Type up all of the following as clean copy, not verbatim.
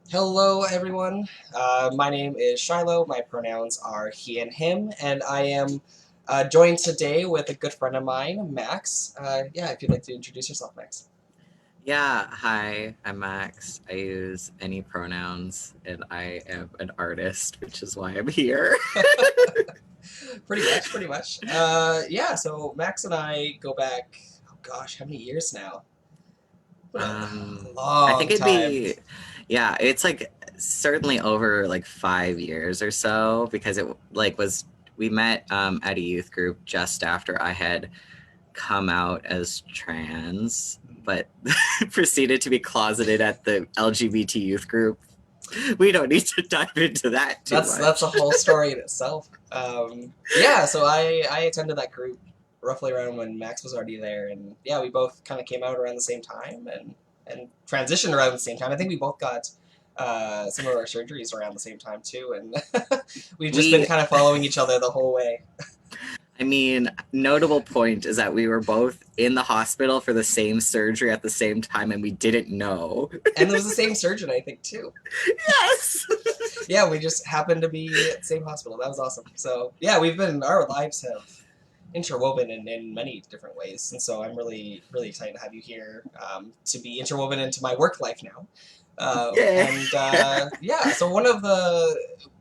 Hello, everyone. My name is Shiloh. My pronouns are he and him, and I am joined today with a good friend of mine, Max. Yeah, if you'd like to introduce yourself, Max. Yeah, hi, I'm Max. I use any pronouns and I am an artist, which is why I'm here. Pretty much, pretty much. Yeah, so Max and I go back, oh gosh, how many years now? A I think long it'd time. be, yeah, it's like certainly over like 5 years or so because it like was, we met at a youth group just after I had come out as trans, but proceeded to be closeted at the LGBT youth group. We don't need to dive into that too That's much. a whole story in itself. Yeah, so I attended that group roughly around when Max was already there, and yeah, we both kind of came out around the same time and transitioned around the same time. I think we both got some of our surgeries around the same time too, and we've just been We kind of following each other the whole way. I mean, notable point is that we were both in the hospital for the same surgery at the same time and we didn't know. And it was the same surgeon, I think, too. Yes. Yeah, we just happened to be at the same hospital. That was awesome. So yeah, our lives have interwoven in many different ways, and so I'm really excited to have you here to be interwoven into my work life now. Yeah. And Yeah, so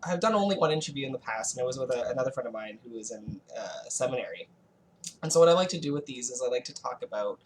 I've done only one interview in the past, and it was with another friend of mine who was in seminary. And so what I like to do with these is I like to talk about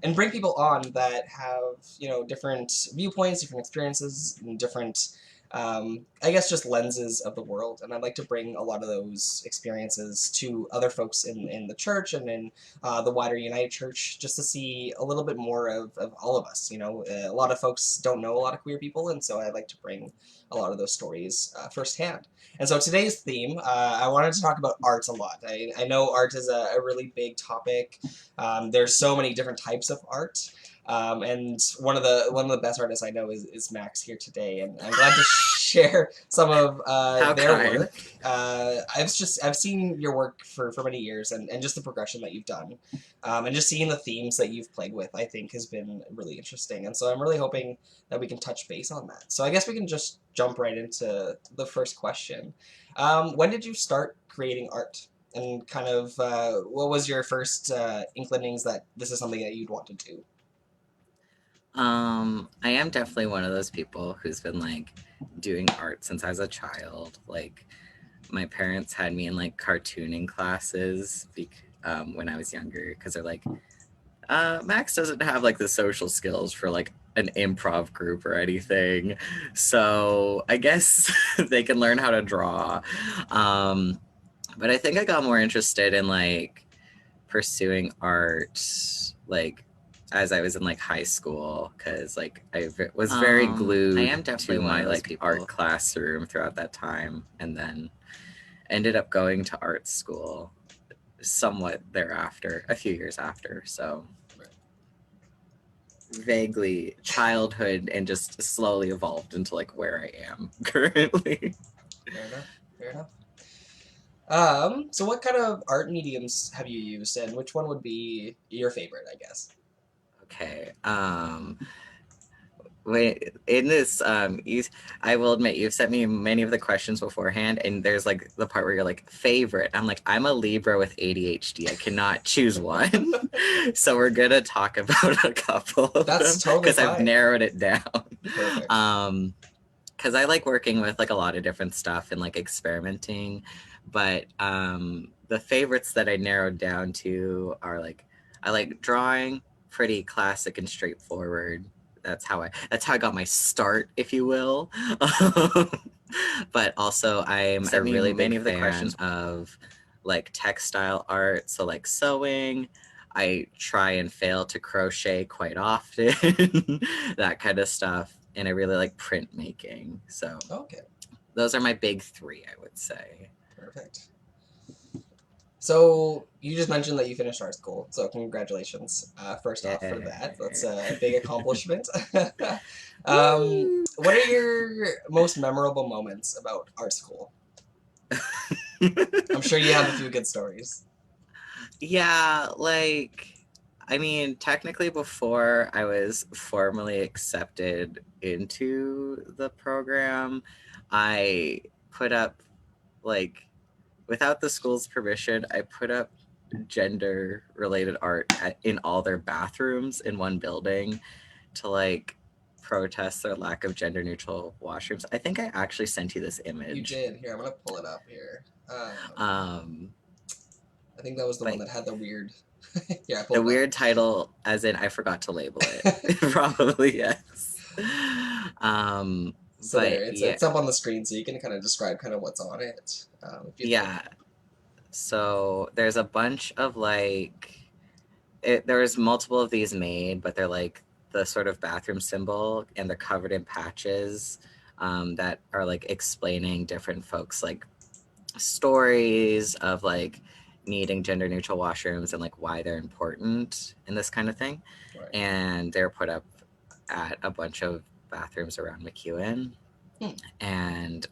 and bring people on that have, different viewpoints, different experiences, and different, I guess, just lenses of the world. And I'd like to bring a lot of those experiences to other folks in the church and in the wider United Church, just to see a little bit more of all of us. A lot of folks don't know a lot of queer people, and so I'd like to bring a lot of those stories firsthand. And so today's theme, I wanted to talk about art a lot. I know art is a really big topic. There's so many different types of art. And one of the best artists I know is Max here today, and I'm glad to share some of How their kind. work. I've seen your work for many years, and just the progression that you've done, and just seeing the themes that you've played with, I think has been really interesting. And so I'm really hoping that we can touch base on that. So I guess we can just jump right into the first question. When did you start creating art? And kind of what was your first inclinings that this is something that you'd want to do? I am definitely one of those people who's been like doing art since I was a child. Like my parents had me in like cartooning classes when I was younger because they're like, Max doesn't have like the social skills for like an improv group or anything. So I guess they can learn how to draw. Um, but I think I got more interested in like pursuing art like as I was in like high school because like was very I glued am definitely to one of my those like art people. classroom throughout that time and then ended up going to art school somewhat thereafter, a few years after. So vaguely childhood and just slowly evolved into like where I am currently. Fair enough. Fair enough. So what kind of art mediums have you used, and which one would be your favorite, I guess? Okay. Wait, in this, I will admit you've sent me many of the questions beforehand, and there's like the part where you're like favorite. I'm like, I'm a Libra with ADHD. I cannot choose one, so we're gonna talk about a couple of That's them totally because I've fine. narrowed it down. Perfect. Um, because I like working with like a lot of different stuff and like experimenting, but the favorites that I narrowed down to are like I like drawing, pretty classic and straightforward. That's how I got my start, if you will. But also I'm a Sent me really big many of the fan questions. of like textile art, so like sewing. I try and fail to crochet quite often, that kind of stuff. And I really like printmaking. So Okay, those are my big three, I would say. perfect. So you just mentioned that you finished art school, so congratulations, first off for that. That's Yeah. a big accomplishment. Woo! What are your most memorable moments about art school? I'm sure you have a few good stories. Yeah, like I mean, technically, before I was formally accepted into the program, I put up, like, without the school's permission, I put up gender related art in all their bathrooms in one building to, like, protest their lack of gender neutral washrooms. I think I actually sent you this You image. did. Here, I'm gonna pull it up here. Um, I think that was the one but that had the weird. Yeah, I the pulled it up. weird title, as in I forgot to label it. Probably, yes. So there, But yeah, it's up on the screen, so you can kind of describe kind of what's on it, if you'd like. yeah. So there's a bunch of like, there's multiple of these made, but they're like the sort of bathroom symbol, and they're covered in patches that are like explaining different folks like stories of like needing gender neutral washrooms and like why they're important and this kind of thing. Right. And they're put up at a bunch of bathrooms around McEwen. And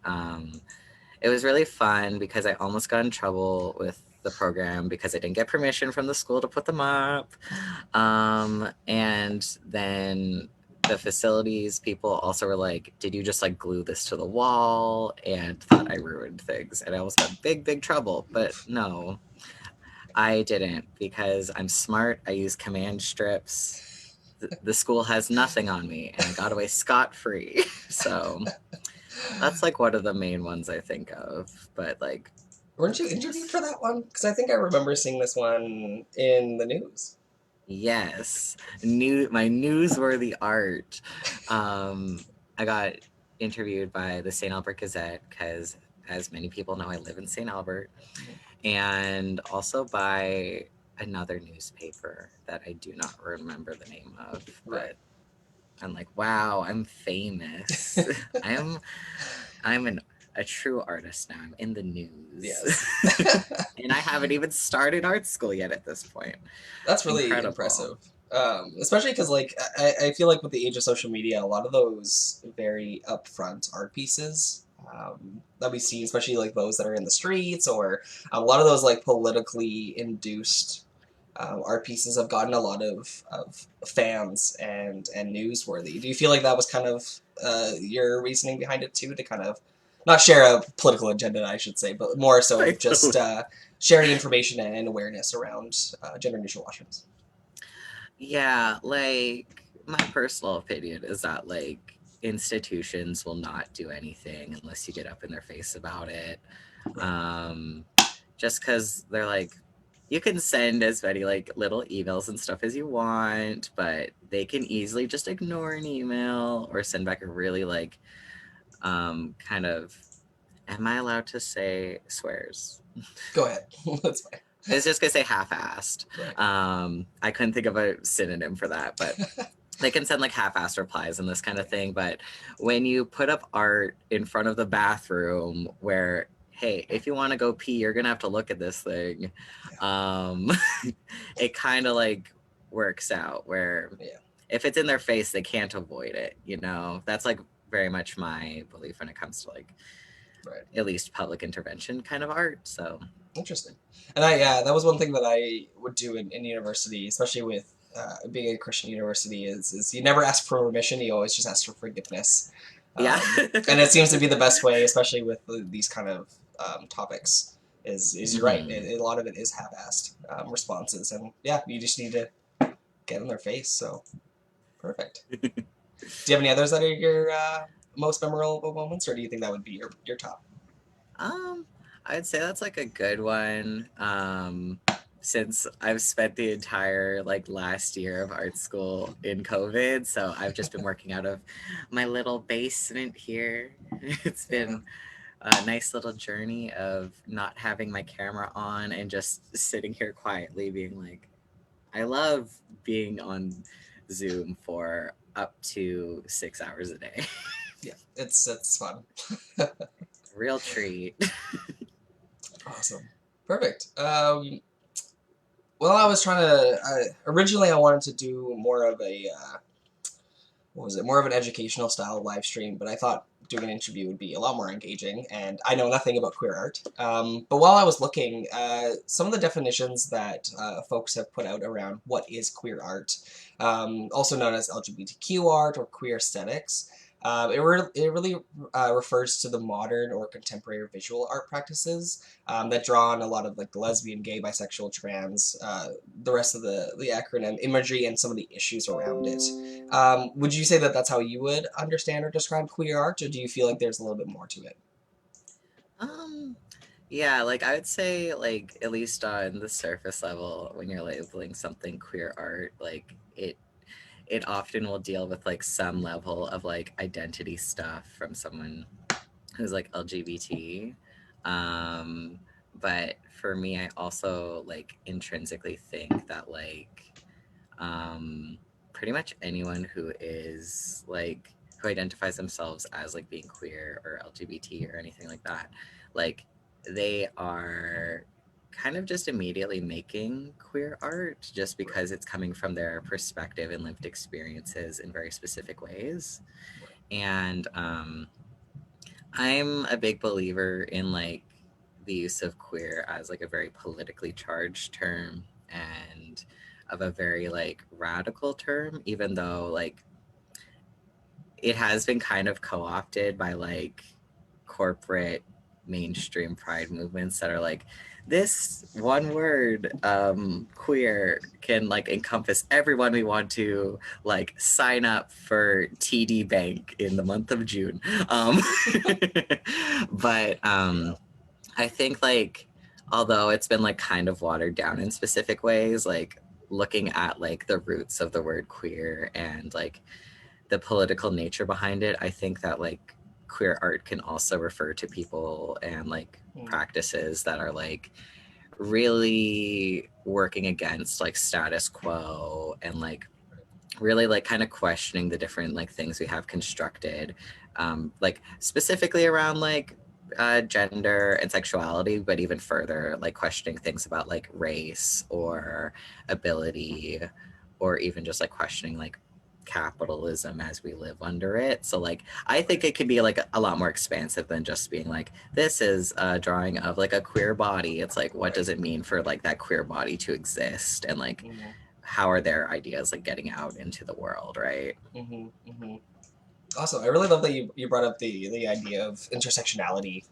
it was really fun because I almost got in trouble with the program because I didn't get permission from the school to put them up. And then the facilities people also were like, did you just like glue this to the wall? And thought I ruined things. And I almost got big trouble. But no, I didn't, because I'm smart. I use command strips. The school has nothing on me, and I got away scot-free. So that's like one of the main ones I think of. But like, Weren't you interviewed for that one? Because I think I remember seeing this one in the news. yes, my newsworthy art. I got interviewed by the St. Albert Gazette because, as many people know, I live in St. Albert, and also by another newspaper that I do not remember the name of. But I'm like, wow, I'm famous. I'm a true artist now. I'm in the news. Yes. And I haven't even started art school yet at this point. That's really Incredible. impressive. Especially because, like, I feel like with the age of social media, a lot of those very upfront art pieces that we see, especially like those that are in the streets, or a lot of those like politically induced art pieces have gotten a lot of fans and newsworthy. Do you feel like that was kind of your reasoning behind it too, to kind of not share a political agenda, I should say, but more so just sharing information and awareness around gender neutral washrooms? Yeah, like, my personal opinion is that like institutions will not do anything unless you get up in their face about it. Just because they're like, you can send as many like little emails and stuff as you want, but they can easily just ignore an email or send back a really like kind of, am I allowed to say swears? Go ahead. That's fine. I was just gonna say half-assed. Right. I couldn't think of a synonym for that, but they can send like half-assed replies and this kind of thing. But when you put up art in front of the bathroom where, hey, if you want to go pee, you're gonna have to look at this thing. It kind of like works out where if it's in their face, they can't avoid it. You know, that's like very much my belief when it comes to like at least public intervention kind of art. So interesting. And that was one thing that I would do in university, especially with being a Christian university, is you never ask for permission, you always just ask for forgiveness. Yeah. And it seems to be the best way, especially with these kind of topics, is you're right. A lot of it is half-assed responses, and yeah, you just need to get in their face. So perfect. Do you have any others that are your most memorable moments, or do you think that would be your top? I'd say that's like a good one. Since I've spent the entire like last year of art school in COVID, so I've just been working out of my little basement here. It's been a nice little journey of not having my camera on and just sitting here quietly being like, I love being on Zoom for up to 6 hours a day. Yeah, it's fun. Real treat. Awesome. Perfect. Well, I was trying to, originally I wanted to do more of a, what was it, more of an educational style live stream, but I thought doing an interview would be a lot more engaging, and I know nothing about queer art. But while I was looking, some of the definitions that folks have put out around what is queer art, also known as LGBTQ art or queer aesthetics, it really refers to the modern or contemporary visual art practices that draw on a lot of like the lesbian, gay, bisexual, trans, the rest of the acronym imagery and some of the issues around it. Would you say that that's how you would understand or describe queer art, or do you feel like there's a little bit more to it? Um, yeah, like I would say, like at least on the surface level, when you're labeling something queer art, like it often will deal with like some level of like identity stuff from someone who's like LGBT. Um, but for me, I also like intrinsically think that like um, pretty much anyone who is like who identifies themselves as like being queer or LGBT or anything like that, like they are kind of just immediately making queer art just because it's coming from their perspective and lived experiences in very specific ways. And I'm a big believer in like the use of queer as like a very politically charged term and of a very like radical term, even though like it has been kind of co-opted by like corporate mainstream pride movements that are like this one word queer can like encompass everyone we want to like sign up for TD Bank in the month of June. um but I think like although it's been like kind of watered down in specific ways, like looking at like the roots of the word queer and like the political nature behind it, I think that like queer art can also refer to people and like Mm. practices that are like really working against like status quo and like really like kind of questioning the different like things we have constructed, like specifically around like gender and sexuality, but even further like questioning things about like race or ability, or even just like questioning like capitalism as we live under it. So like I think it could be like a lot more expansive than just being like this is a drawing of like a queer body. It's like what does it mean for like that queer body to exist, and like Mm-hmm. how are their ideas like getting out into the world, right? Mm-hmm. Mm-hmm. Awesome. I really love that you brought up the idea of intersectionality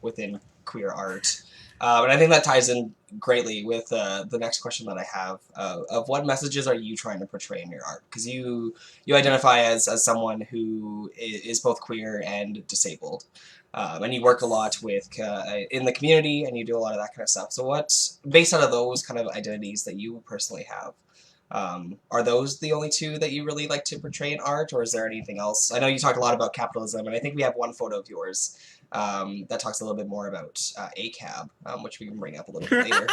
within queer art. And I think that ties in greatly with the next question that I have of what messages are you trying to portray in your art? Because you identify as someone who is both queer and disabled. And you work a lot Yes. with in the community, and you do a lot of that kind of stuff. So, what, based out of those kind of identities that you personally have, are those the only two that you really like to portray in art, or is there anything else? I know you talk a lot about capitalism, and I think we have one photo of yours that talks a little bit more about ACAB, which we can bring up a little bit later.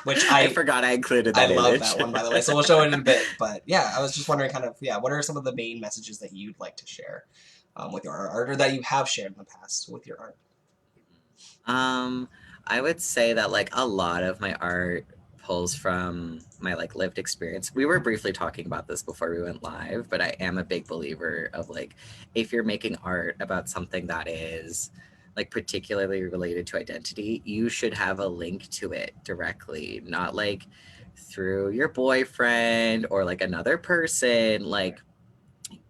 Which I forgot I included I that love image. that one, by the way. So we'll show it in a bit. But yeah, I was just wondering, kind of, yeah, what are some of the main messages that you'd like to share with your art, or that you have shared in the past with your art? um, I would say that like a lot of my art pulls from my like lived experience. We were briefly talking about this before we went live, but I am a big believer of like if you're making art about something that is like particularly related to identity, you should have a link to it directly, not like through your boyfriend or like another person. Like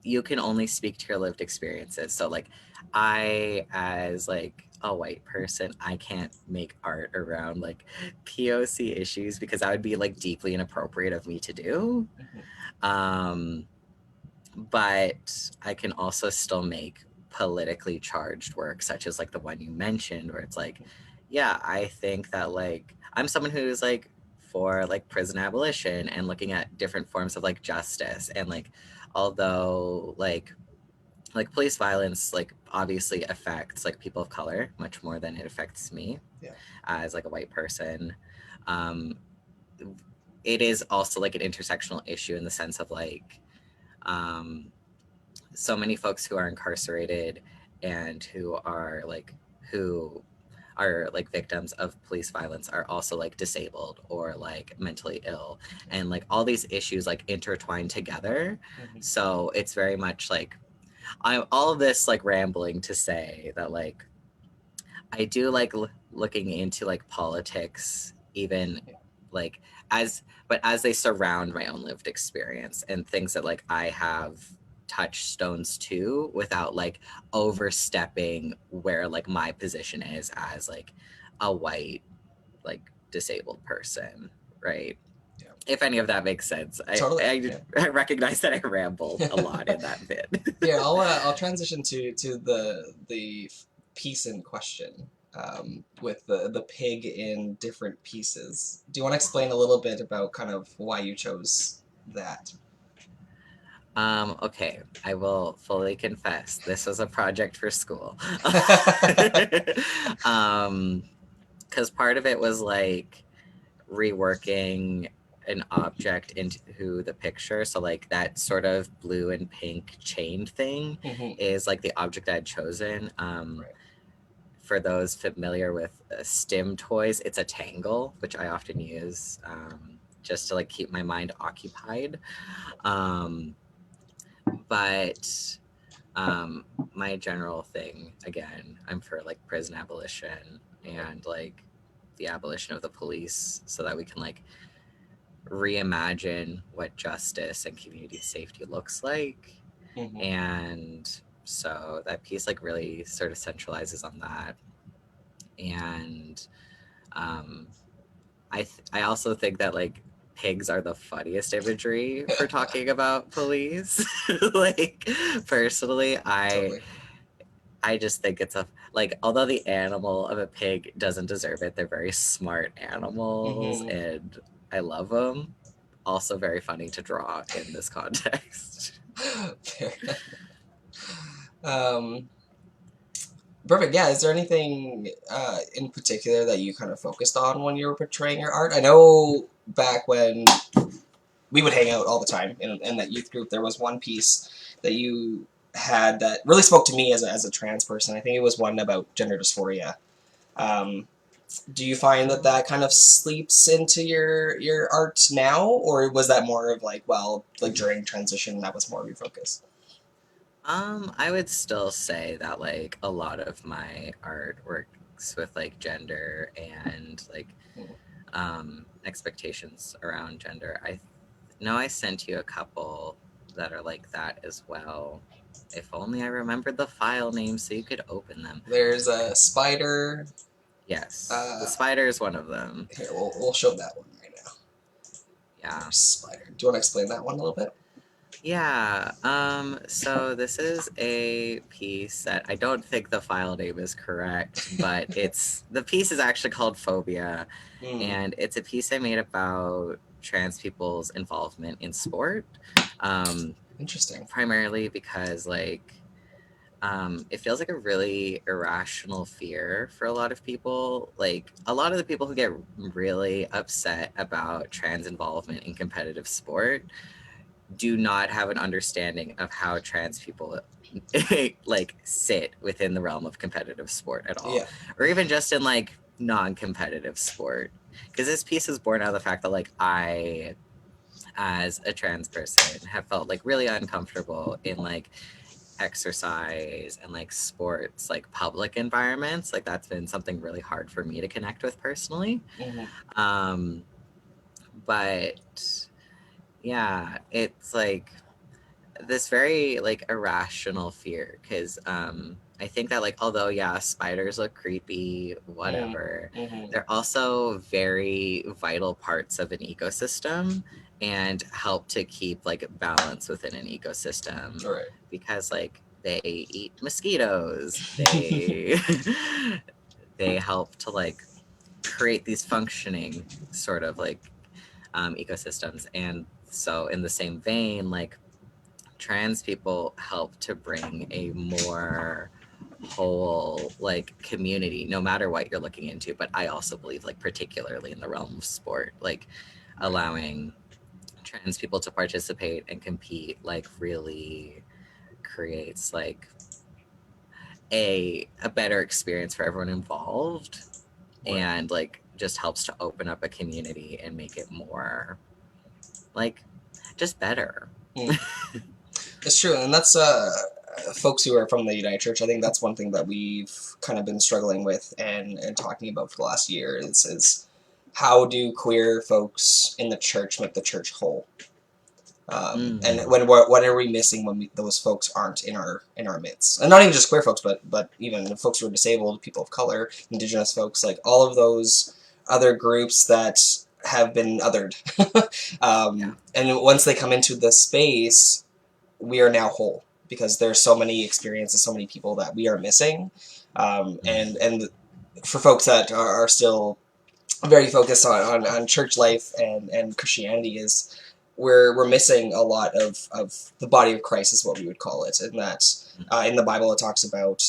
you can only speak to your lived experiences. So like I as like a white person, I can't make art around like POC issues because that would be like deeply inappropriate of me to do. Mm-hmm. Um but I can also still make politically charged work such as like the one you mentioned where it's like yeah, I think that like I'm someone who's like for like prison abolition and looking at different forms of like justice, and like although like police violence like obviously affects like people of color much more than it affects me Yeah. as like a white person. um it is also like an intersectional issue in the sense of like um so many folks who are incarcerated and who are like victims of police violence are also like disabled or like mentally ill, and like all these issues like intertwine together. Mm-hmm. So it's very much like I'm all of this like rambling to say that like I do like looking into like politics, even like as they surround my own lived experience and things that like I have touchstones to without like overstepping where like my position is as like a white like disabled person, right? Yeah. If any of that makes sense. Totally. I recognize that I rambled a lot in that bit. Yeah, I'll transition to the piece in question, with the pig in different pieces. Do you want to explain a little bit about kind of why you chose that? Okay, I will fully confess this was a project for school. Because part of it was like reworking an object into the picture. So like that sort of blue and pink chain thing Hmm. is like the object I'd chosen. Right. For those familiar with STEM toys, it's a tangle, which I often use just to like keep my mind occupied. Um, but my general thing, again, I'm for like prison abolition and like the abolition of the police so that we can like reimagine what justice and community safety looks like. Hmm. And so that piece like really sort of centralizes on that. And um, I also think that like pigs are the funniest imagery for talking about police. Like personally, Totally. I just think it's a like although the animal of a pig doesn't deserve it, they're very smart animals Hmm. and I love them. Also very funny to draw in this context. Fair. Um, Perfect. Yeah. Is there anything in particular that you kind of focused on when you were portraying your art? I know back when we would hang out all the time in that youth group, there was one piece that you had that really spoke to me as a trans person. I think it was one about gender dysphoria. Um, do you find that that kind of sleeps into your art now, or was that more of like, well, like during transition, that was more of your focus? I would still say that like a lot of my art works with like gender and like expectations around gender. I know I sent you a couple that are like that as well. If only I remembered the file name so you could open them. There's a spider. Yes, the Uh, spider is one of them. Here, we'll show that one right now. Yeah. There's spider. Do you want to explain that one a little bit? Yeah. So this is a piece that I don't think the file name is correct, but it's the piece is actually called Phobia, Hmm. and it's a piece I made about trans people's involvement in sport. Um, Interesting. Primarily because like it feels like a really irrational fear for a lot of people. Like a lot of the people who get really upset about trans involvement in competitive sport do not have an understanding of how trans people like sit within the realm of competitive sport at all, Yeah. or even just in like non-competitive sport. Because this piece is born out of the fact that like I, as a trans person, have felt like really uncomfortable in like exercise and like sports like public environments. Like that's been something really hard for me to connect with personally. Hmm. um but yeah, it's like this very like irrational fear because I think that like although yeah spiders look creepy Hmm. whatever, Hmm. they're also very vital parts of an ecosystem and help to keep like balance within an ecosystem All right. because like they eat mosquitoes, they they help to like create these functioning sort of like ecosystems. And so in the same vein, like trans people help to bring a more whole like community no matter what you're looking into, but I also believe like particularly in the realm of sport, like Right. allowing trans people to participate and compete like really creates like a better experience for everyone involved Right. and like just helps to open up a community and make it more like just better. Mm. It's true, and that's folks who are from the United Church, I think that's one thing that we've kind of been struggling with and talking about for the last year is how do queer folks in the church make the church whole? And what are we missing when those folks aren't in our midst? And not even just queer folks, but even folks who are disabled, people of color, Indigenous folks, like all of those other groups that have been othered. And once they come into the space, we are now whole because there's so many experiences, so many people that we are missing, and for folks that are still very focused on church life and Christianity is we're missing a lot of the body of Christ is what we would call it, and that in the Bible it talks about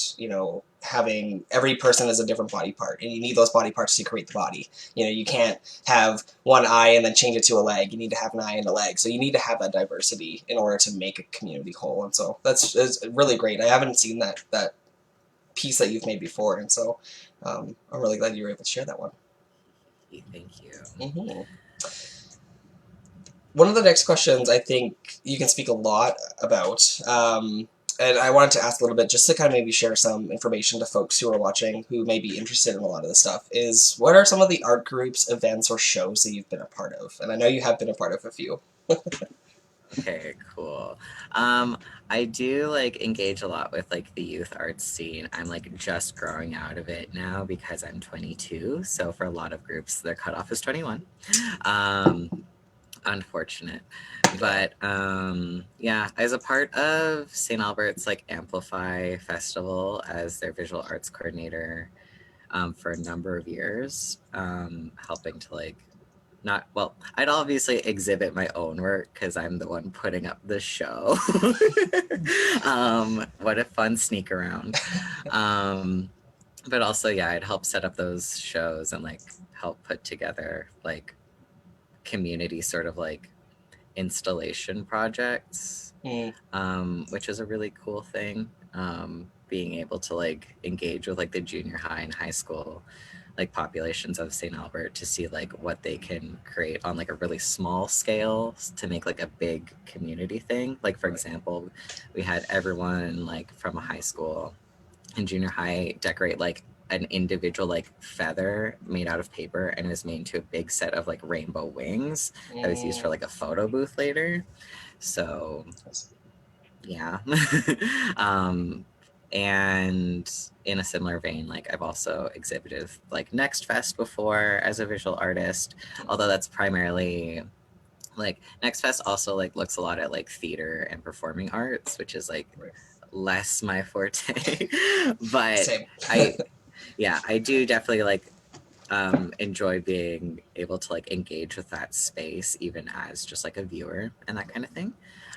having every person as a different body part, and you need those body parts to create the body. You can't have one eye and then change it to a leg. You need to have an eye and a leg, so you need to have that diversity in order to make a community whole. And so that's really great. I haven't seen that piece that you've made before, and so I'm really glad you were able to share that one. Thank you. Mm-hmm. One of the next questions I think you can speak a lot about, and I wanted to ask a little bit just to kind of maybe share some information to folks who are watching who may be interested in a lot of this stuff, is what are some of the art groups, events, or shows that you've been a part of? And I know you have been a part of a few. Okay, cool. I do engage a lot with the youth arts scene. I'm just growing out of it now because I'm 22. So for a lot of groups, their cutoff is 21. Unfortunate. But yeah, I was a part of St. Albert's Amplify Festival as their visual arts coordinator for a number of years, helping to I'd obviously exhibit my own work because I'm the one putting up the show. What a fun sneak around. But also, yeah, I'd help set up those shows and help put together community sort of installation projects, which is a really cool thing. Being able to engage with the junior high and high school populations of St. Albert to see what they can create on a really small scale to make a big community thing. For example, we had everyone from a high school and junior high decorate an individual feather made out of paper, and it was made into a big set of rainbow wings that was used for a photo booth later. So yeah. And in a similar vein, I've also exhibited Next Fest before as a visual artist, although that's primarily Next Fest also looks a lot at theater and performing arts, which is less my forte. But Same. I do definitely enjoy being able to engage with that space even as just a viewer and that kind of thing.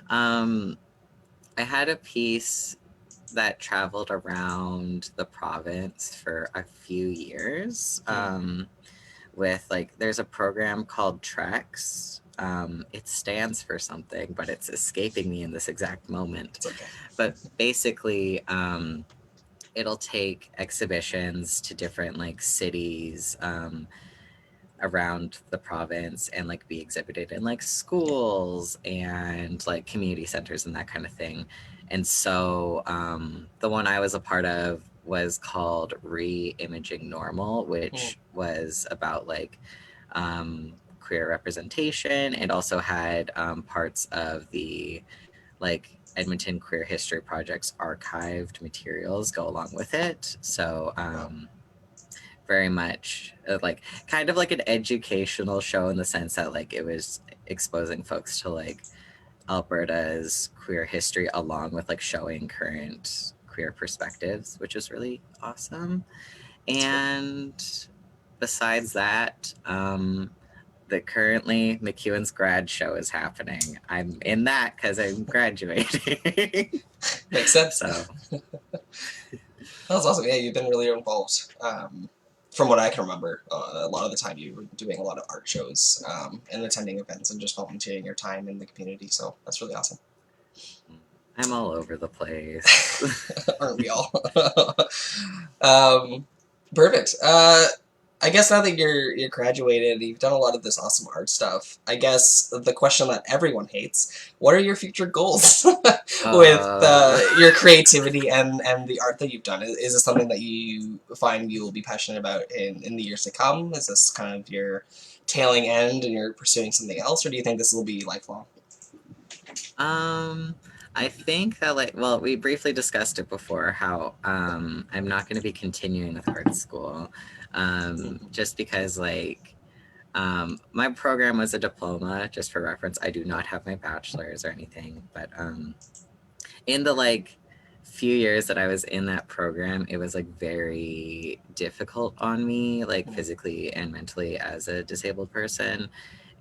I had a piece that traveled around the province for a few years with there's a program called Trex. It stands for something, but it's escaping me in this exact moment. It's okay. But basically, it'll take exhibitions to different cities around the province and be exhibited in schools and community centers and that kind of thing. And so the one I was a part of was called Re-Imaging Normal, which was about queer representation, and also had parts of the Edmonton Queer History Project's archived materials go along with it. So very much kind of an educational show in the sense that it was exposing folks to Alberta's queer history along with showing current queer perspectives, which is really awesome. And besides that, that currently McEwen's grad show is happening. I'm in that because I'm graduating. Makes sense. So that was awesome. Yeah, you've been really involved. From what I can remember, a lot of the time you were doing a lot of art shows and attending events and just volunteering your time in the community. So that's really awesome. I'm all over the place. Aren't we all? Perfect. I guess now that you're graduated, you've done a lot of this awesome art stuff. I guess the question that everyone hates: what are your future goals with Uh, your creativity and the art that you've done? Is this something that you find you will be passionate about in the years to come? Is this kind of your tailing end and you're pursuing something else, or do you think this will be lifelong? um, I think that like, well, we briefly discussed it before how I'm not going to be continuing with art school, just because like my program was a diploma. Just for reference, I do not have my bachelor's or anything, but in the like few years that I was in that program, it was like very difficult on me, like physically and mentally as a disabled person.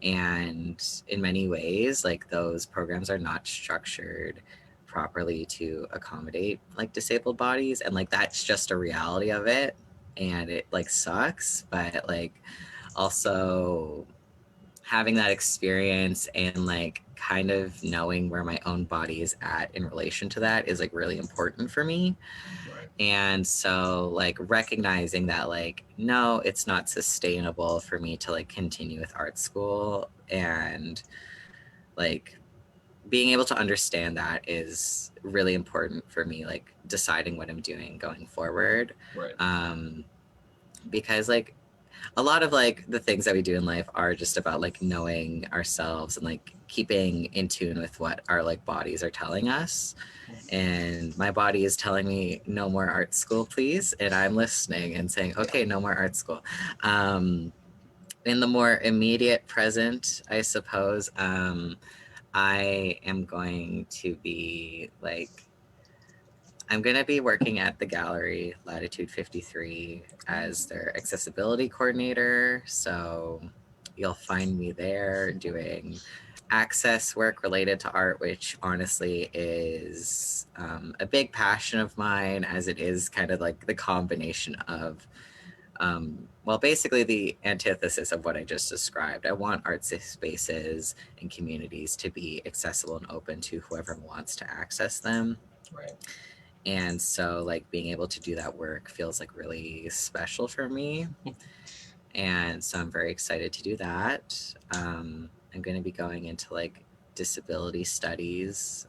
And in many ways, like those programs are not structured properly to accommodate like disabled bodies. And like that's just a reality of it. And it like sucks. But like also having that experience and like kind of knowing where my own body is at in relation to that is like really important for me. Right. And so like recognizing that like no, it's not sustainable for me to like continue with art school, and like being able to understand that is really important for me, like deciding what I'm doing going forward. Right. um because like a lot of like the things that we do in life are just about like knowing ourselves and like keeping in tune with what our like bodies are telling us. And my body is telling me no more art school, please, and I'm listening and saying okay, no more art school. In the more immediate present, I suppose, I am going to be like I'm going to be working at the gallery Latitude 53 as their accessibility coordinator. So you'll find me there doing access work related to art, which honestly is a big passion of mine, as it is kind of like the combination of, well, basically the antithesis of what I just described. I want art spaces and communities to be accessible and open to whoever wants to access them. Right. And so like being able to do that work feels like really special for me. And so I'm very excited to do that. I'm going to be going into like disability studies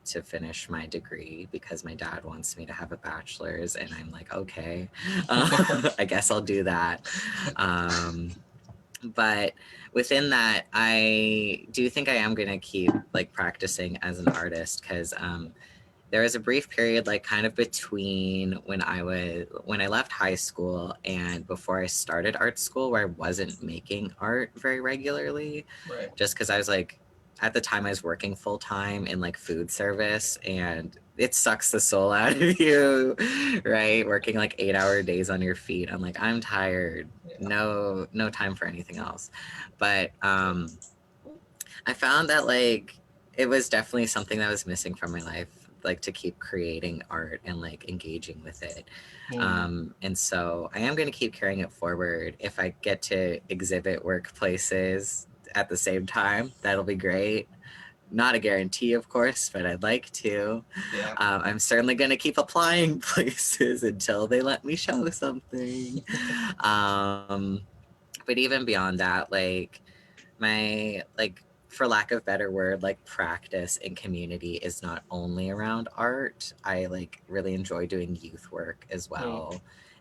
to finish my degree, because my dad wants me to have a bachelor's, and I'm like, okay, I guess I'll do that. But within that, I do think I am going to keep like practicing as an artist, because there was a brief period like kind of between when I left high school and before I started art school, where I wasn't making art very regularly. Right. Just because I was like, at the time I was working full time in like food service, and it sucks the soul out of you, right? Working like 8-hour days on your feet. I'm like, I'm tired. No time for anything else. But I found that like it was definitely something that was missing from my life, like to keep creating art and like engaging with it. And so I am going to keep carrying it forward. If I get to exhibit workplaces at the same time, that'll be great. Not a guarantee, of course, but I'd like to. Yeah. I'm certainly going to keep applying places until they let me show something. But even beyond that, like my like, for lack of better word, like practice in community is not only around art. I like really enjoy doing youth work as well.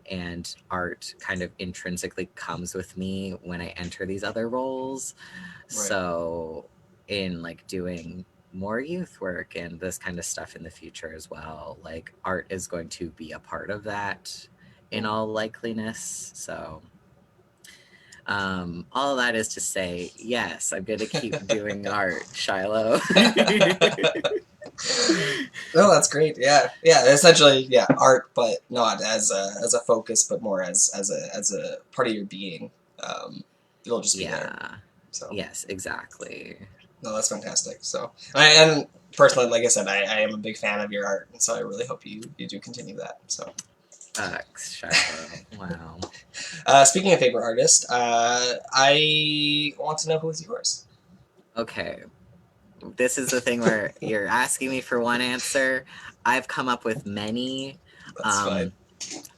And art kind of intrinsically comes with me when I enter these other roles. So in like doing more youth work and this kind of stuff in the future as well, like art is going to be a part of that in all likeliness. So all of that is to say, yes, I'm going to keep doing art, Shiloh. No, that's great. Yeah, yeah. Essentially, yeah, art, but not as a focus, but more as a part of your being. It'll just be there. Yeah. So Yes, exactly. no, that's fantastic. So and personally, like I said, I am a big fan of your art, and so I really hope you do continue that. So Shiloh. Wow. speaking of favorite artist, I want to know who is yours. Okay. This is the thing where you're asking me for one answer. I've come up with many. That's fine. Um,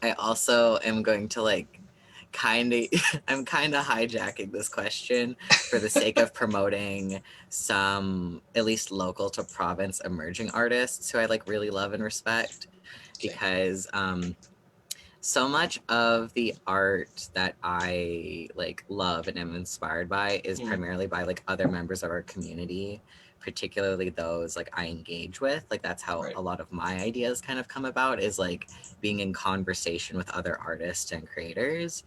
I also am going to like kind of I'm kind of hijacking this question for the sake of promoting some at least local to province emerging artists who I like really love and respect, Okay. because so much of the art that I like love and am inspired by is primarily by like other members of our community, particularly those like I engage with. Like that's how Right. a lot of my ideas kind of come about, is like being in conversation with other artists and creators.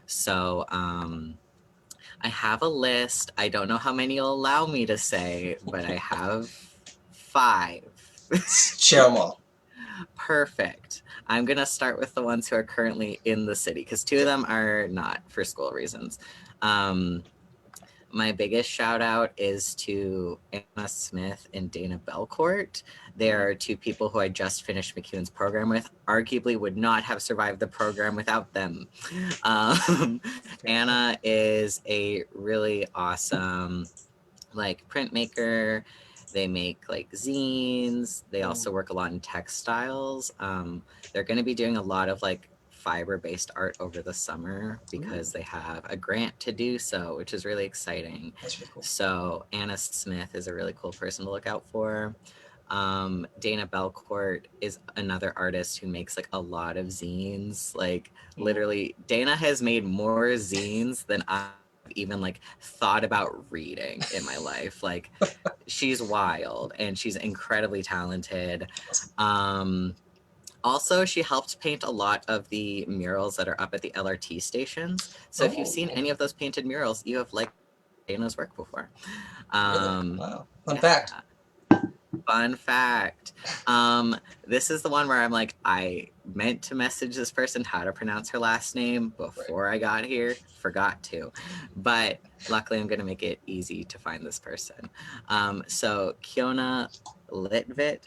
So I have a list. I don't know how many you'll allow me to say, but I have 5. Share them all. Perfect. I'm going to start with the ones who are currently in the city, because 2 of them are not for school reasons. My biggest shout out is to Anna Smith and Dana Belcourt. They are 2 people who I just finished McEwen's program with. Arguably would not have survived the program without them. Anna is a really awesome like printmaker. They make like zines. They also work a lot in textiles. They're going to be doing a lot of like fiber-based art over the summer because they have a grant to do so, which is really exciting. That's really cool. So Anna Smith is a really cool person to look out for. Dana Belcourt is another artist who makes like a lot of zines. Like literally, Dana has made more zines than I've even like thought about reading in my life. Like she's wild and she's incredibly talented. Also, she helped paint a lot of the murals that are up at the LRT stations. So if you've seen any of those painted murals, you have like Dana's work before. Really? Wow. Fun fact. Fun fact. This is the one where I'm like, I meant to message this person how to pronounce her last name before I got here, forgot to, but luckily I'm going to make it easy to find this person. So Kiona Litvit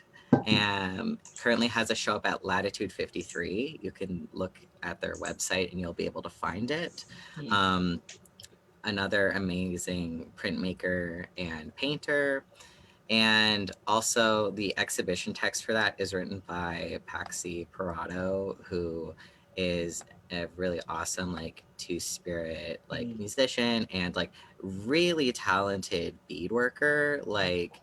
currently has a show up at Latitude 53. You can look at their website and you'll be able to find it. Another amazing printmaker and painter. And also the exhibition text for that is written by Paxi Parado, who is a really awesome like two-spirit like musician and like really talented bead worker. Like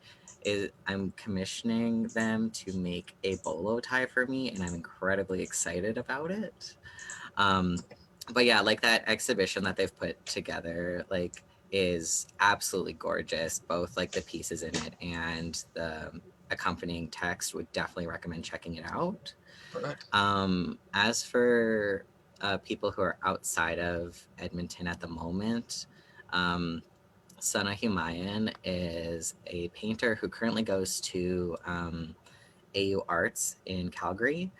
I'm commissioning them to make a bolo tie for me and I'm incredibly excited about it. But yeah, like that exhibition that they've put together, like is absolutely gorgeous. Both like the pieces in it and the accompanying text, would definitely recommend checking it out. As for people who are outside of Edmonton at the moment, Sana Humayan is a painter who currently goes to AU Arts in Calgary,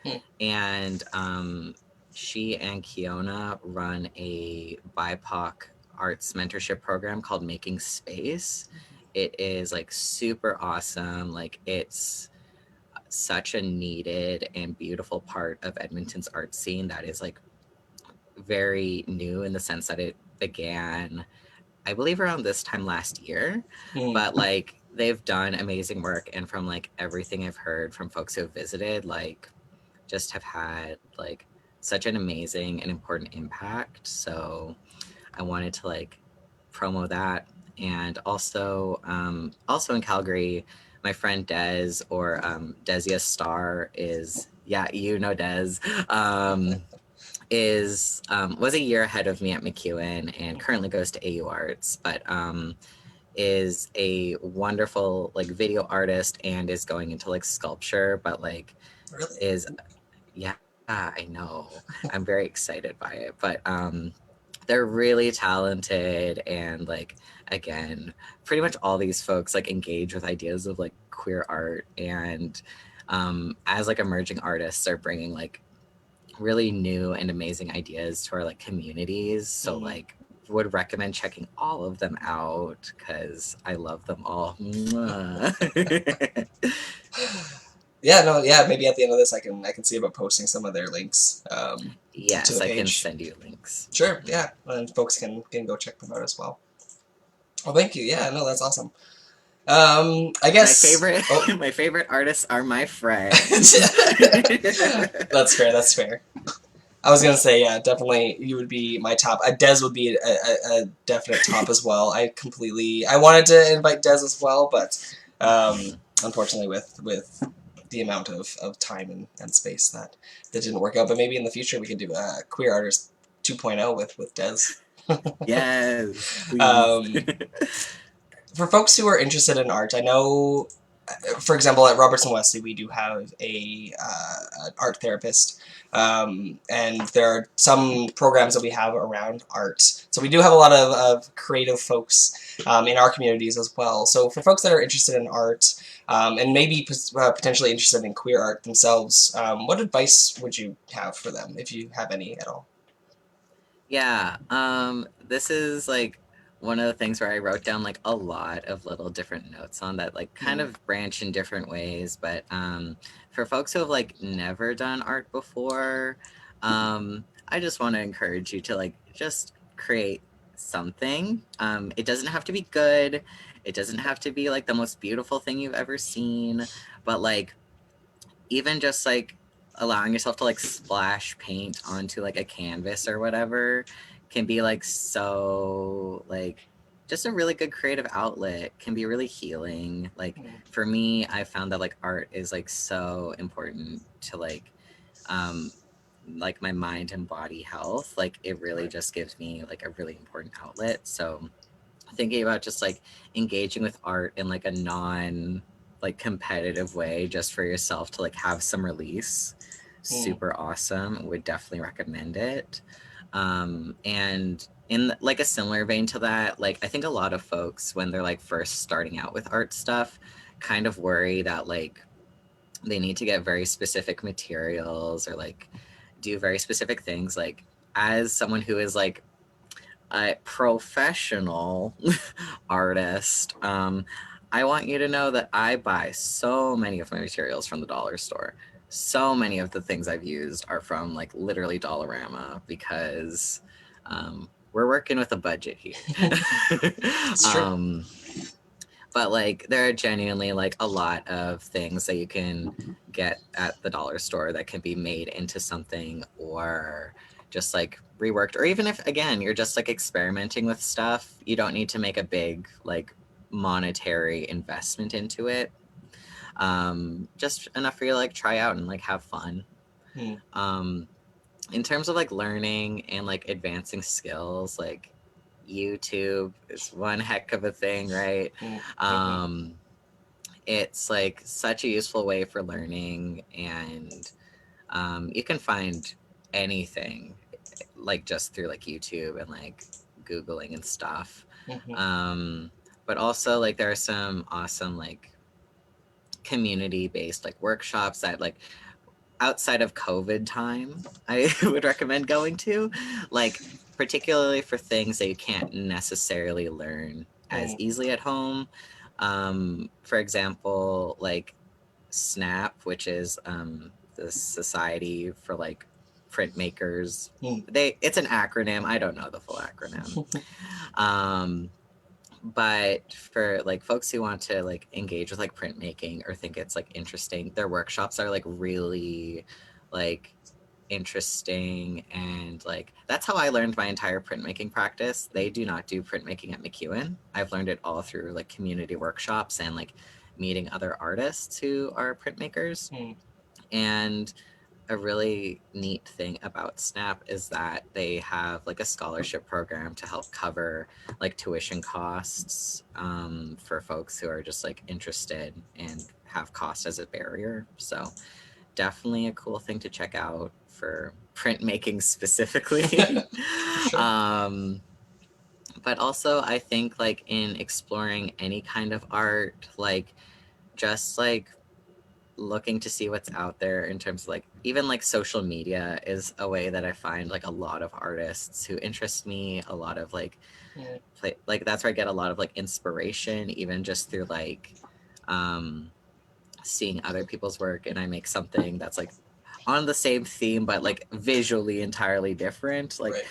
and she and Kiona run a BIPOC arts mentorship program called Making Space. It is like super awesome. Like it's such a needed and beautiful part of Edmonton's art scene that is like very new in the sense that it began, I believe, around this time last year. But like they've done amazing work, and from like everything I've heard from folks who have visited, like just have had like such an amazing and important impact. So I wanted to like promo that. And also in Calgary, my friend Des, or Desia Star, is, yeah, you know Des, was a year ahead of me at McEwen and currently goes to AU Arts, but is a wonderful like video artist and is going into like sculpture, but like is, yeah, I know. I'm very excited by it, but they're really talented, and like again, pretty much all these folks like engage with ideas of like queer art, and as like emerging artists are bringing like really new and amazing ideas to our like communities. So like would recommend checking all of them out because I love them all. Maybe at the end of this I can see about posting some of their links. Yes, to the I page. can send you links. Sure, yeah, and folks can go check them out as well. Well, thank you. Yeah, no, that's awesome. I guess my favorite artists are my friends. That's fair. I was gonna say, yeah, definitely you would be my top. Des would be a definite top as well. I wanted to invite Des as well, but unfortunately with the amount of time and space that didn't work out. But maybe in the future we could do a Queer Artist 2.0 with Des. Yes, please. um, for folks who are interested in art, I know, for example, at Robertson Wesley, we do have an art therapist, and there are some programs that we have around art. So we do have a lot of creative folks in our communities as well. So for folks that are interested in art, and maybe potentially interested in queer art themselves, what advice would you have for them, if you have any at all? Yeah, this is like one of the things where I wrote down like a lot of little different notes on that like kind Mm, of branch in different ways. But for folks who have like never done art before, I just want to encourage you to like just create something. It doesn't have to be good. It doesn't have to be like the most beautiful thing you've ever seen, but like even just like allowing yourself to like splash paint onto like a canvas or whatever can be like so like just a really good creative outlet, can be really healing. Like mm, for me, I found that like art is like so important to um like my mind and body health. Like it really right. just gives me like a really important outlet. So thinking about just like engaging with art in like a non like competitive way just for yourself to like have some release, Mm, super awesome, would definitely recommend it. And in like a similar vein to that, like I think a lot of folks when they're like first starting out with art stuff kind of worry that like they need to get very specific materials or like do very specific things. Like as someone who is like a professional artist, I want you to know that I buy so many of my materials from the dollar store. So many of the things I've used are from like literally Dollarama because we're working with a budget here. it's true. um, but like there are genuinely like a lot of things that you can get at the dollar store that can be made into something or just like reworked, or even if again you're just like experimenting with stuff, you don't need to make a big like monetary investment into it. Just enough for you to like try out and like have fun. Mm, um in terms of like learning and like advancing skills, like YouTube is one heck of a thing, right? mm, mm-hmm. um it's like such a useful way for learning, and you can find anything like just through like YouTube and like Googling and stuff. Mm-hmm. um but also like there are some awesome like community based like workshops that like outside of COVID time, I would recommend going to, like particularly for things that you can't necessarily learn as Mm, easily at home. For example, like SNAP, which is the Society for like Printmakers. mm, It's an acronym. I don't know the full acronym. Um, but for like folks who want to like engage with like printmaking or think it's like interesting, their workshops are like really like interesting, and like that's how I learned my entire printmaking practice. They do not do printmaking at McEwen. I've learned it all through like community workshops and like meeting other artists who are printmakers. mm, And a really neat thing about SNAP is that they have like a scholarship program to help cover like tuition costs for folks who are just like interested and have cost as a barrier. So definitely a cool thing to check out for printmaking specifically. for sure. um, but also I think like in exploring any kind of art, like just like looking to see what's out there in terms of like even like social media is a way that I find like a lot of artists who interest me, a lot of like Mm, like that's where I get a lot of like inspiration, even just through like um seeing other people's work, and I make something that's like on the same theme but like visually entirely different. Like right.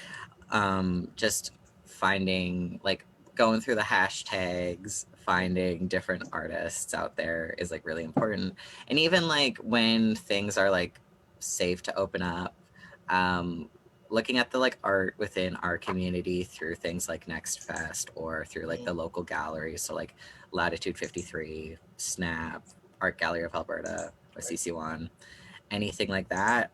just finding like going through the hashtags, finding different artists out there is like really important. And even like when things are like safe to open up, looking at the like art within our community through things like Next Fest or through like the local galleries, so like Latitude 53, Snap, Art Gallery of Alberta, or CC1, anything like that.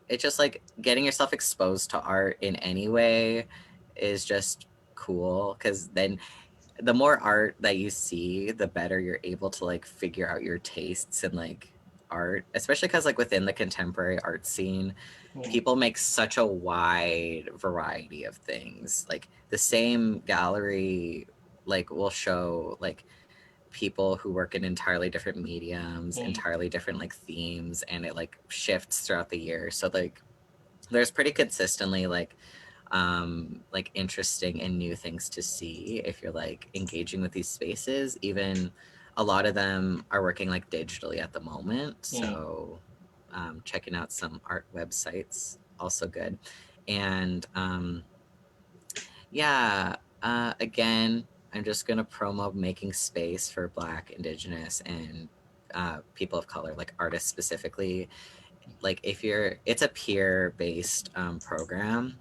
It's just like getting yourself exposed to art in any way is just cool, because then the more art that you see, the better you're able to like figure out your tastes in like art, especially because like within the contemporary art scene, people make such a wide variety of things. Like the same gallery like will show like people who work in entirely different mediums, entirely different like themes, and it like shifts throughout the year. So like there's pretty consistently like interesting and new things to see if you're like engaging with these spaces. Even a lot of them are working like digitally at the moment, so checking out some art websites also good. And yeah, again, I'm just gonna promo making space for Black, Indigenous, and people of color, like artists specifically. Like if you're, it's a peer based program,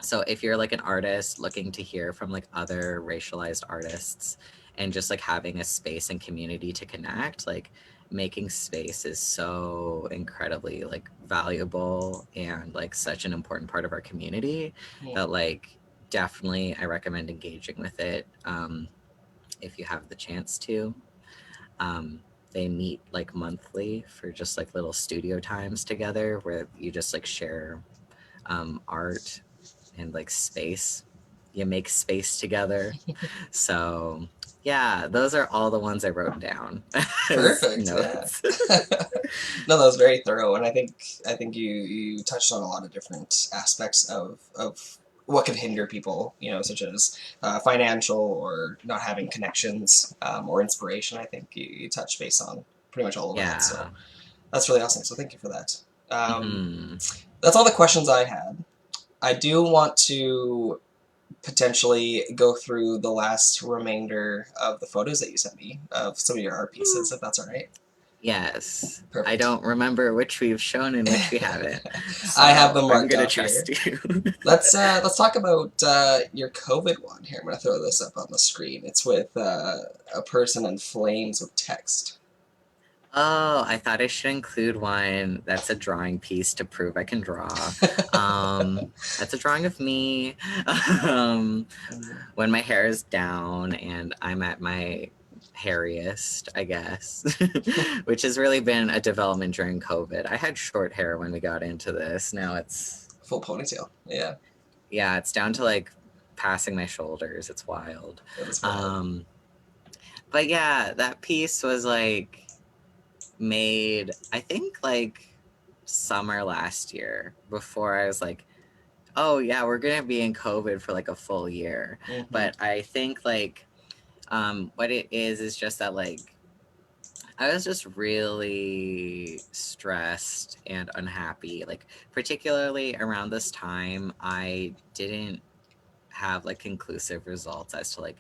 so if you're like an artist looking to hear from like other racialized artists and just like having a space and community to connect, like making space is so incredibly like valuable and like such an important part of our community that like definitely I recommend engaging with it if you have the chance to. They meet like monthly for just like little studio times together where you just like share art and like space. You make space together. So yeah, those are all the ones I wrote down as Perfect. notes. Yeah. No, that was very thorough, and I think you touched on a lot of different aspects of what could hinder people, such as financial or not having connections, or inspiration. I think you touched base on pretty much all of that. Yeah. So that's really awesome. So thank you for that. Mm-hmm. That's all the questions I had. I do want to potentially go through the last remainder of the photos that you sent me of some of your art pieces, if that's all right. Yes. Perfect. I don't remember which we've shown and which we haven't. So I have them I'm marked gonna off trust here. you. Let's talk about your COVID one here. I'm gonna throw this up on the screen. It's with a person in flames with text. Oh, I thought I should include one that's a drawing piece to prove I can draw. That's a drawing of me when my hair is down and I'm at my hairiest, I guess, which has really been a development during COVID. I had short hair when we got into this. Now it's Full ponytail. Yeah. Yeah, it's down to like passing my shoulders. It's wild. That is wild. But yeah, that piece was like made, I think, like summer last year, before I was like, oh yeah, we're gonna be in COVID for like a full year. But I think like what it is just that like I was just really stressed and unhappy. Like particularly around this time, I didn't have like conclusive results as to like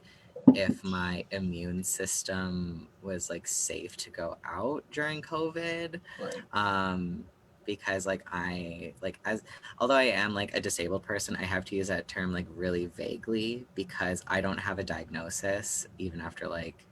if my immune system was like safe to go out during COVID. Right. Because like I like as although I am like a disabled person, I have to use that term like really vaguely because I don't have a diagnosis even after like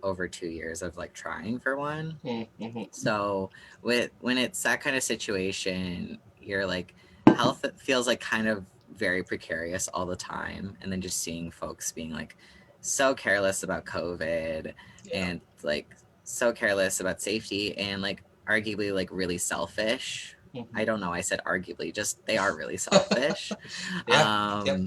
over 2 years of like trying for one. Mm-hmm. So when it's that kind of situation, you're like health feels like kind of very precarious all the time, and then just seeing folks being like so careless about COVID Yeah. and like so careless about safety and like arguably like really selfish. Mm-hmm. I don't know, I said arguably, just they are really selfish. Yeah. Yep.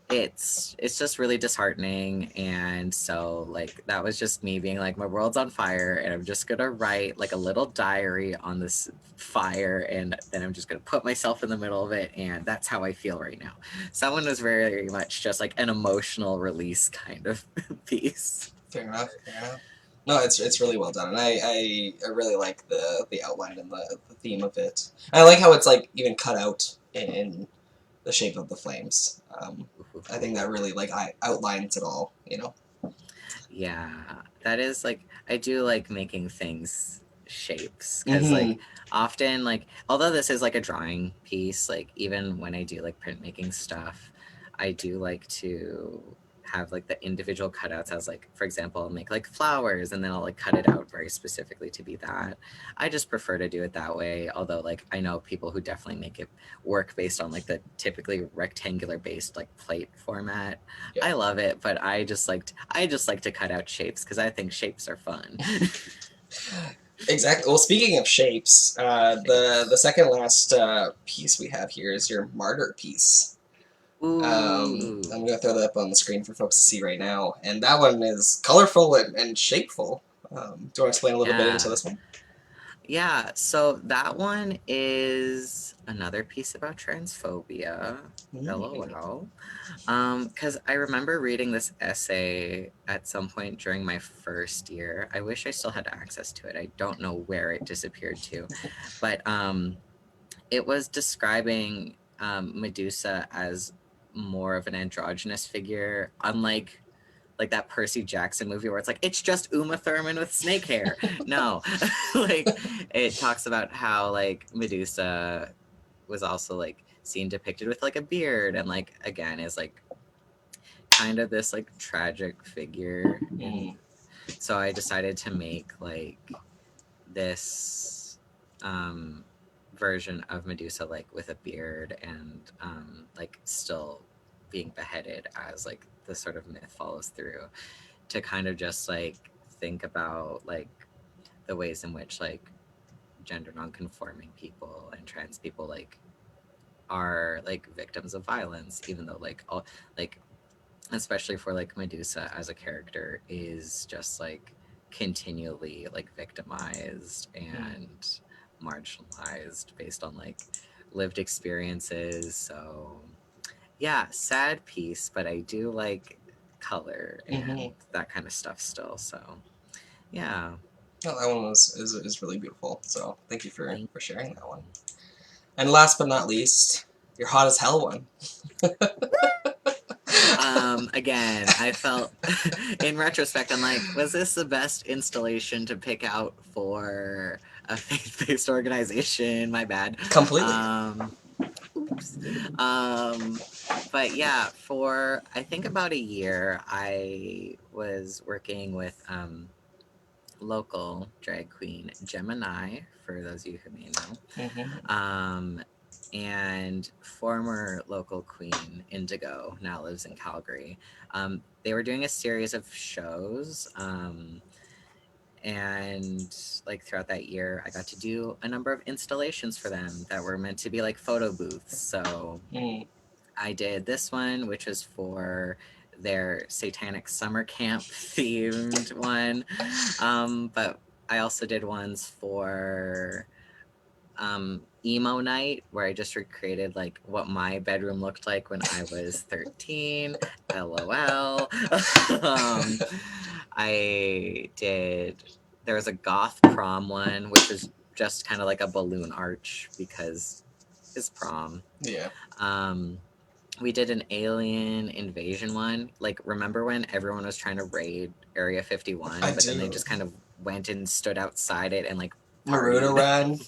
It's just really disheartening, and so like that was just me being like my world's on fire and I'm just gonna write like a little diary on this fire, and then I'm just gonna put myself in the middle of it, and that's how I feel right now. Someone was very much just like an emotional release kind of piece. Fair enough. Fair enough. No, it's really well done, and I really like the outline and the theme of it. And I like how it's like even cut out in the shape of the flames. I think that really like outlines it all. Yeah, that is like I do like making things shapes, because like often, like, although this is like a drawing piece, like even when I do like printmaking stuff, I do like to have like the individual cutouts as, like, for example, I'll make like flowers and then I'll like cut it out very specifically to be that. I just prefer to do it that way, although like I know people who definitely make it work based on like the typically rectangular based like plate format. Yeah. I love it, but I just like to cut out shapes because I think shapes are fun. Exactly. Well, speaking of shapes, the second last piece we have here is your martyr piece. Ooh. I'm gonna throw that up on the screen for folks to see right now, and that one is colorful and shapeful. Do you want to explain a little bit into this one? Yeah, so that one is another piece about transphobia. LOL. Because I remember reading this essay at some point during my first year. I wish I still had access to it. I don't know where it disappeared to, but it was describing Medusa as more of an androgynous figure, unlike like that Percy Jackson movie where it's like, it's just Uma Thurman with snake hair. No, like it talks about how like Medusa was also like seen depicted with like a beard and like again is like kind of this like tragic figure. And so I decided to make like this version of Medusa like with a beard and like still being beheaded as like the sort of myth follows through, to kind of just like think about like the ways in which like gender nonconforming people and trans people like are like victims of violence, even though like all like especially for like Medusa as a character is just like continually like victimized and marginalized based on like lived experiences. So yeah, sad piece, but I do like color and that kind of stuff still. So yeah. Well, that one is really beautiful. So thank you for sharing that one. And last but not least, your hot as hell one. Again, I felt in retrospect, I'm like, was this the best installation to pick out for a faith-based organization? My bad. Completely. Oops. But yeah, for I think about a year, I was working with local drag queen Gemini, for those of you who may know. And former local queen Indigo now lives in Calgary. They were doing a series of shows, and like throughout that year, I got to do a number of installations for them that were meant to be like photo booths. So I did this one, which was for their satanic summer camp themed one, but I also did ones for emo night, where I just recreated like what my bedroom looked like when I was 13. LOL. I did, there was a goth prom one, which was just kind of like a balloon arch because it's prom. Yeah. We did an alien invasion one. Like, remember when everyone was trying to raid Area 51, then they just kind of went and stood outside it and like Maroon run.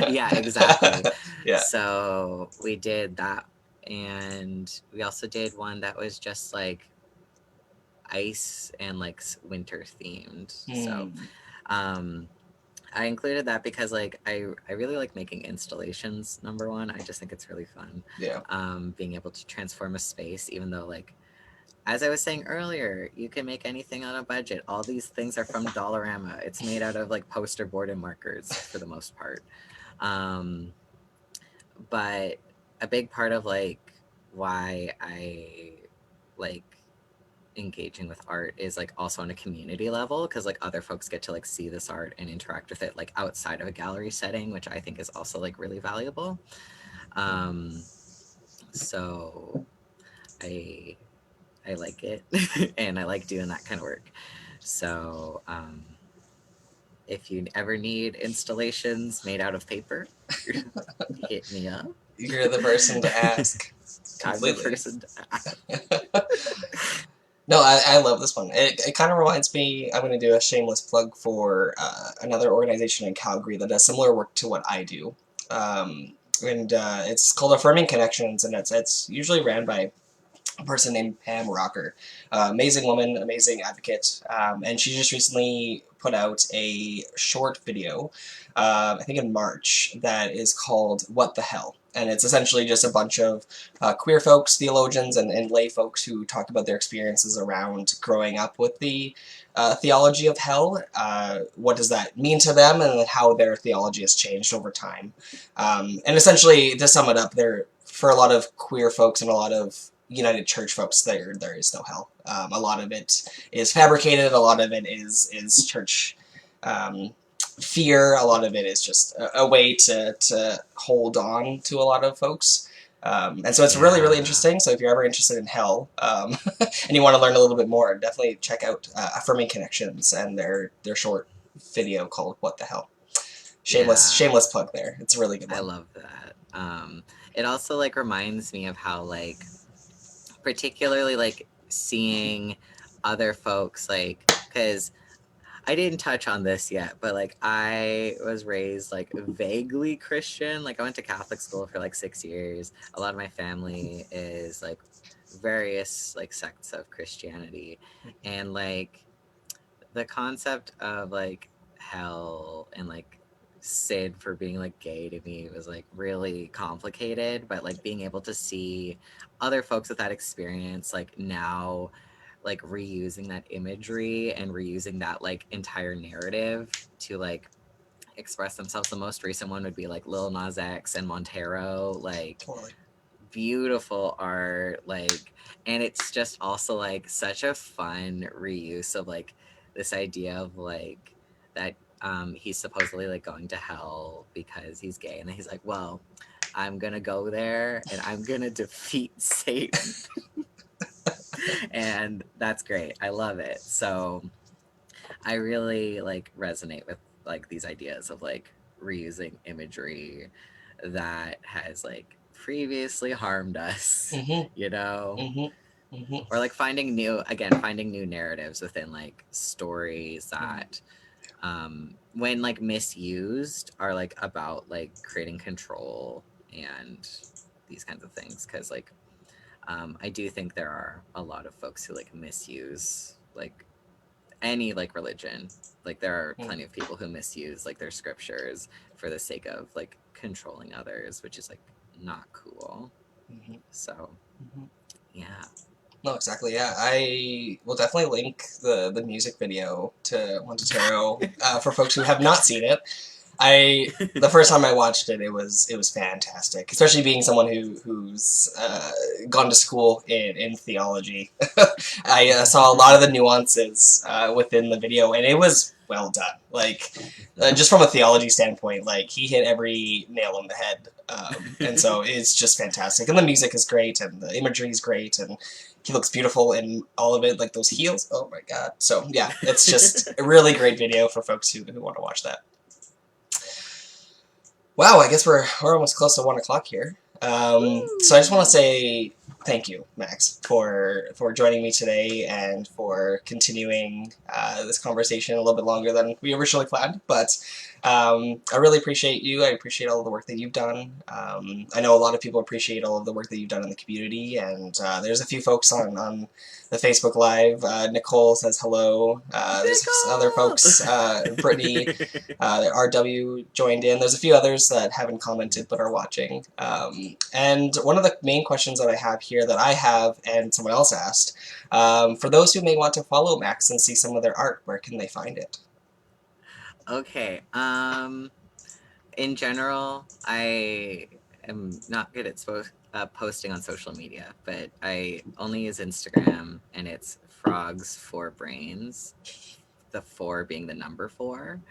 Yeah, exactly. Yeah. So we did that, and we also did one that was just like ice and like winter themed. So I included that because like I really like making installations. Number one, I just think it's really fun. Yeah. Being able to transform a space, even though like, as I was saying earlier, you can make anything on a budget. All these things are from Dollarama. It's made out of like poster board and markers for the most part. But a big part of like why I like engaging with art is like also on a community level, because like other folks get to like see this art and interact with it like outside of a gallery setting, which I think is also like really valuable. So I like it and I like doing that kind of work. So if you ever need installations made out of paper, hit me up. You're the person to ask. I'm the person to ask. No, I love this one. It kind of reminds me, I'm going to do a shameless plug for another organization in Calgary that does similar work to what I do. And it's called Affirming Connections, and it's usually ran by a person named Pam Rocker. Amazing woman, amazing advocate. And she just recently put out a short video, I think in March, that is called What the Hell? And it's essentially just a bunch of queer folks, theologians, and lay folks who talk about their experiences around growing up with the theology of hell. What does that mean to them, and then how their theology has changed over time. And essentially, to sum it up, there for a lot of queer folks and a lot of United Church folks, there is no hell. A lot of it is fabricated. A lot of it is church um, fear. A lot of it is just a way to hold on to a lot of folks. And so it's really, really Yeah. interesting. So if you're ever interested in hell and you want to learn a little bit more, definitely check out Affirming Connections and their short video called "What the Hell." Yeah. Shameless plug there. It's a really good I one. love that. It also like reminds me of how like particularly like seeing other folks like because I didn't touch on this yet, but like I was raised like vaguely Christian. Like I went to Catholic school for like 6 years. A lot of my family is like various like sects of Christianity. And like the concept of like hell and like sin for being like gay to me was like really complicated, but like being able to see other folks with that experience like now like reusing that imagery and reusing that like entire narrative to like express themselves. The most recent one would be like Lil Nas X and Montero, like Totally. beautiful art, like, and it's just also like such a fun reuse of like this idea of like that he's supposedly like going to hell because he's gay, and then he's like, well, I'm gonna go there and I'm gonna defeat Satan. And that's great. I love it. So I really like resonate with like these ideas of like reusing imagery that has like previously harmed us, Mm-hmm. you know? Mm-hmm. Mm-hmm. Or like finding new narratives within like stories that when like misused are like about like creating control and these kinds of things. Cause like I do think there are a lot of folks who like misuse like any like religion. Like there are Mm-hmm. plenty of people who misuse like their scriptures for the sake of like controlling others, which is like not cool. Mm-hmm. So Mm-hmm. yeah. No, exactly. Yeah, I will definitely link the music video to Montero for folks who have not seen it. The first time I watched it, it was fantastic, especially being someone who's gone to school in theology. I saw a lot of the nuances within the video, and it was well done. Like just from a theology standpoint, like he hit every nail on the head, and so it's just fantastic. And the music is great, and the imagery is great, and he looks beautiful in all of it. Like those heels, oh my god! So yeah, it's just a really great video for folks who want to watch that. Wow, I guess we're almost close to 1 o'clock here. So I just want to say thank you, Max, for joining me today and for continuing this conversation a little bit longer than we originally planned. But I really appreciate you. I appreciate all of the work that you've done. I know a lot of people appreciate all of the work that you've done in the community, and there's a few folks on the Facebook Live. Nicole says hello. There's other Nicole! folks. Brittany RW joined in. There's a few others that haven't commented but are watching. And one of the main questions that I have here that I have and someone else asked, for those who may want to follow Max and see some of their art, where can they find it? Okay. In general, I am not good at posting on social media, but I only use Instagram, and it's frogs for brains. The four being the number four.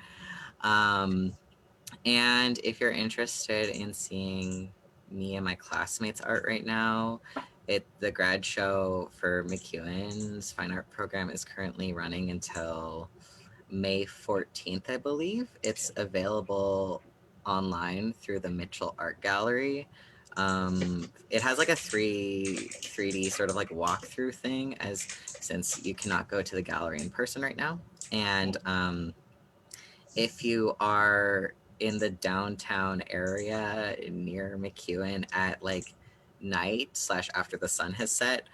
Um, and if you're interested in seeing me and my classmates' art right now, the grad show for McEwen's fine art program is currently running until May 14th, I believe. It's available online through the Mitchell Art Gallery. It has like a 3D sort of like walkthrough thing, as since you cannot go to the gallery in person right now. And if you are in the downtown area near McEwen at like night slash after the sun has set,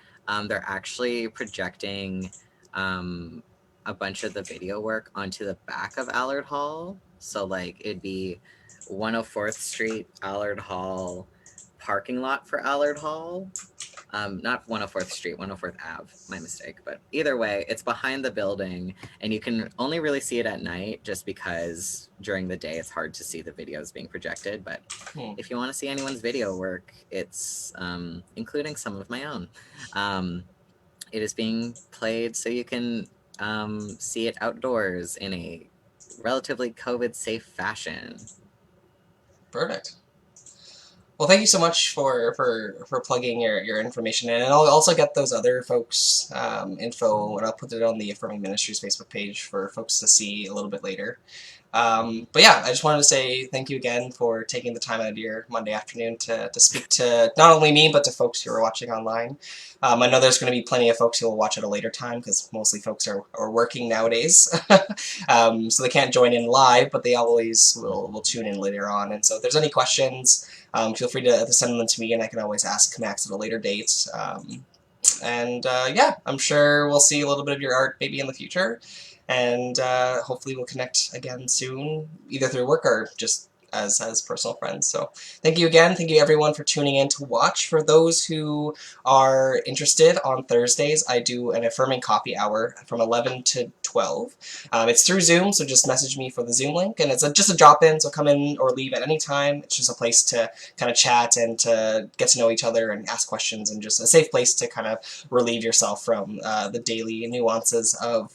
they're actually projecting a bunch of the video work onto the back of Allard Hall. So like it'd be 104th Street, Allard Hall, parking lot for Allard Hall. Not 104th Street, 104th Ave, my mistake. But either way, it's behind the building, and you can only really see it at night just because during the day it's hard to see the videos being projected. But if you want to see anyone's video work, it's including some of my own. It is being played so you can see it outdoors in a relatively COVID-safe fashion. Perfect. Well, thank you so much for plugging your information in, and I'll also get those other folks' info, and I'll put it on the Affirming Ministries Facebook page for folks to see a little bit later. But yeah, I just wanted to say thank you again for taking the time out of your Monday afternoon to speak to not only me, but to folks who are watching online. I know there's going to be plenty of folks who will watch at a later time, because mostly folks are working nowadays. So they can't join in live, but they always will tune in later on. And so if there's any questions, feel free to send them to me, and I can always ask Max at a later date. Yeah, I'm sure we'll see a little bit of your art maybe in the future. And hopefully we'll connect again soon, either through work or just as personal friends. So thank you again. Thank you everyone for tuning in to watch. For those who are interested, on Thursdays I do an Affirming Coffee Hour from 11 to 12. It's through Zoom, so just message me for the Zoom link, and it's just a drop-in, so come in or leave at any time. It's just a place to kind of chat and to get to know each other and ask questions, and just a safe place to kind of relieve yourself from the daily nuances of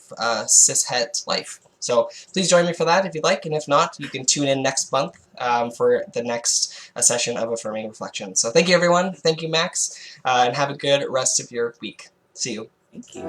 cis-het life. So please join me for that if you'd like, and if not, you can tune in next month for the next session of Affirming Reflections. So thank you everyone, thank you Max, and have a good rest of your week. See you. Thank you.